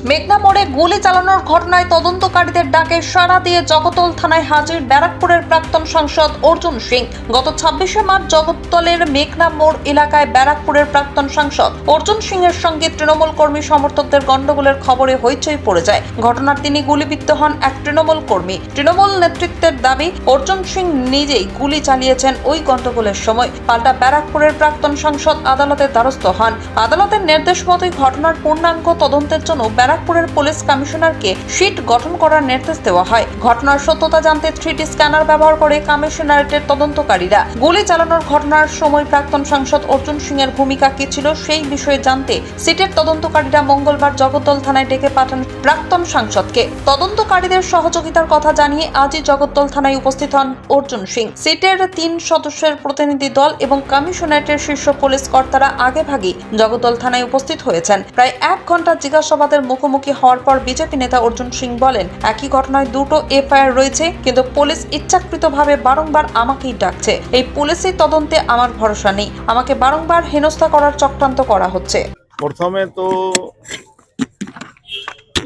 মেঘনা মোড়ে গুলি চালানোর ঘটনায় তদন্তকারীদের ডাকে সাড়া দিয়ে জগতল থানায় হাজির ব্যারাকপুরের প্রাক্তন সাংসদ অর্জুন সিং। গত 26শে মার্চ জগতলের মেঘনা মোড় এলাকায় ব্যারাকপুরের প্রাক্তন সাংসদ অর্জুন সিং এর সঙ্গে তৃণমূল কর্মী সমর্থকদের গন্ডগোলের খবরে হইচই পড়ে যায়। ঘটনার দিনই গুলিবিদ্ধ হন এক তৃণমূল কর্মী। তৃণমূল নেতৃত্বের দাবি, অর্জুন সিং নিজেই গুলি চালিয়েছেন ওই গন্ডগোলের সময়। পাল্টা ব্যারাকপুরের প্রাক্তন সাংসদ আদালতের দ্বারস্থ হন। আদালতের নির্দেশ মতোই ঘটনার পূর্ণাঙ্গ তদন্তের জন্য ব্যারাকপুরের পুলিশ কমিশনারকে শিট গঠন করার নির্দেশ দেওয়া হয়। ঘটনার সত্যতা জানতে 3D স্ক্যানার ব্যবহার করে কমিশনারেটের তদন্তকারীরা গুলি চালানোর ঘটনার সময় প্রাক্তন সাংসদ অর্জুন সিং এর ভূমিকা কি ছিল সেই বিষয়ে জানতে সিটের তদন্তকারীরা মঙ্গলবার জগদ্দল থানায় ডেকে পাঠান প্রাক্তন সাংসদকে। তদন্তকারীদের সহযোগিতার কথা জানিয়ে আজই জগদ্দল থানায় উপস্থিত হন অর্জুন সিং। সিটের 3 সদস্যের প্রতিনিধি দল এবং কমিশনারেটের শীর্ষ পুলিশ কর্তারা আগেভাগেই জগদ্দল থানায় উপস্থিত হয়েছেন। প্রায় 1 ঘন্টা জিজ্ঞাসাবাদের মুখোমুখি হওয়ার পর বিজেপি নেতা অর্জুন সিং বলেন, একই ঘটনায় দুটো এফআইআর রয়েছে, কিন্তু পুলিশ ইচ্ছাকৃতভাবে বারংবার আমাকেই ডাকছে। এই পুলিশের তদন্তে আমার ভরসা নেই। আমাকে বারংবার হেনস্থা করার চক্রান্ত করা হচ্ছে। প্রথমে তো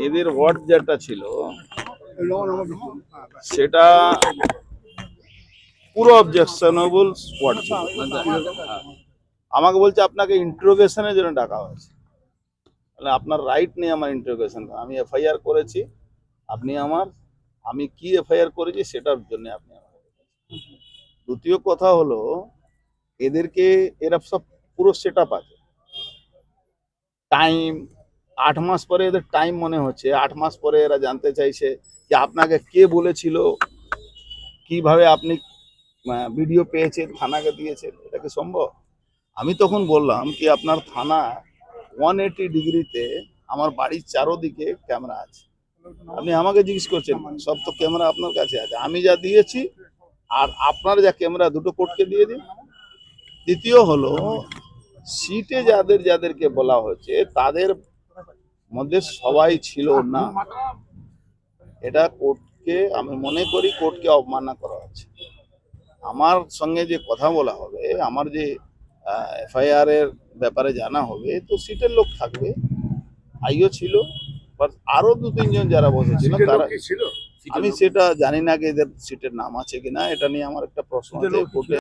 এদের ওয়ার্ড যেটা ছিল সেটা পুরো অবজেকশনেবল ওয়ার্ড ছিল। আমাকে বলছে আপনাকে ইন্টারোগেশনের জন্য ডাকা হয়েছে। তাহলে আপনার রাইট নেই আমার ইন্টারোগেশন। আমি এফআইআর করেছি, আমি কি এফআইআর করেছি সেটার জন্য আপনি আমাকে। দ্বিতীয় কথা হলো, এরা সব পুরো সেট আপ আছে। টাইম 8 মাস পরে এদের টাইম মনে হচ্ছে। 8 মাস পরে এরা জানতে চাইছে যে আপনাকে কে বলেছিল, কিভাবে আপনি ভিডিও পেয়েছেন, থানাকে দিয়েছেন, এটা কি সম্ভব? আমি তখন বললাম কি আপনার থানা 180 ডিগ্রিতে আমার বাড়ির চারোদিকে ক্যামেরা আছে। আপনি আমাকে জিজ্ঞেস করছেন, সব তো ক্যামেরা আপনার কাছে আছে। আমি যা দিয়েছি আর আপনার যা ক্যামেরা, দুটো কোর্টকে দিয়ে দিন। দ্বিতীয় হলো, সিটে যাদেরকে বলা হয়েছে তাদের মধ্যে সবাই ছিল না। এটা কোর্টকে, আমি মনে করি কোর্টকে অবমাননা করা হচ্ছে। আমার সঙ্গে যে কথা বলা হবে, আমার যে এফআইআর এর ব্যাপারে জানা হবে, তো সিটের লোক থাকবে, আইও ছিল, বাট আরো 2-3 জন যারা বসেছিল তারা, আমি সেটা জানি না যে এদের সিটের নাম আছে কিনা। এটা নিয়ে আমার একটা প্রশ্ন আছে। কোর্টে